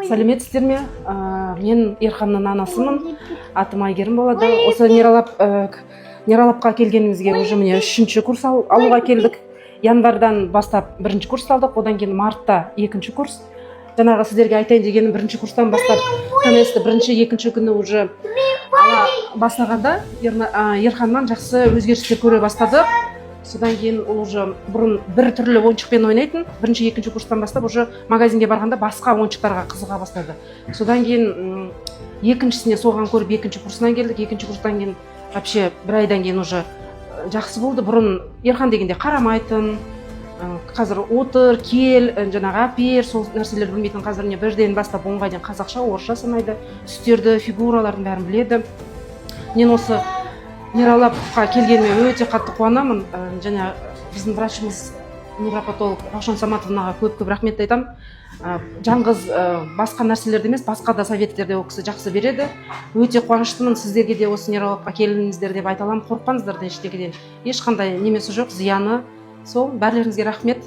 Сәлеметсіздер ме? Мен Ерханның анасымын. Атым Айгерім болады. Осы Нералапқа келгенімізге уже міне 3-ші курс алуға келдік. Январдан бастап 1-ші курс алдық, одан кейін мартта 2-ші курс. Жаңағы сіздерге айтайын дегенім 1-ші курстан бастап тәместі 1-ші, 2-ші күні уже бастағанда Ерханнан жақсы өзгерістер көре бастадық. Содан кейін ол уже бұрын бір түрлі ойыншықпен ойнайтын, 1-ші, 2-ші курстан бастап уже магазинге барғанда басқа ойыншықтарға қызыға бастады. Содан кейін 2-шісіне соған көріп 2-ші курсынан келдік. 2-ші курстан кейін вообще бір айдан кейін уже жақсы болды. Бұрын Ерхан дегенде қарамайтын, қазір отыр, кел, жаңағы апер, сол нәрселер білмейтін, қазір не бірден бастап оңға дейін қазақша, орысша санайды, түстерді, фигуралардың бәрін біледі. Мен осы Нералапқа келгеніме өте қатты қуанамын. Және біздің врачымыз невропатолог Раушан Саматовнаға көп рахмет айтамын. Жаңғыз басқа нәрселерді емес, басқа да советтерді ол кісі жақсы береді. Өте қуаныштымын. Сіздерге де осы Нералапқа келіңіздер деп айта аламын. Қорықпаңыздар да ештеңеден. Ешқандай немесі жоқ, зияны. Сол, бәрілеріңізге рахмет.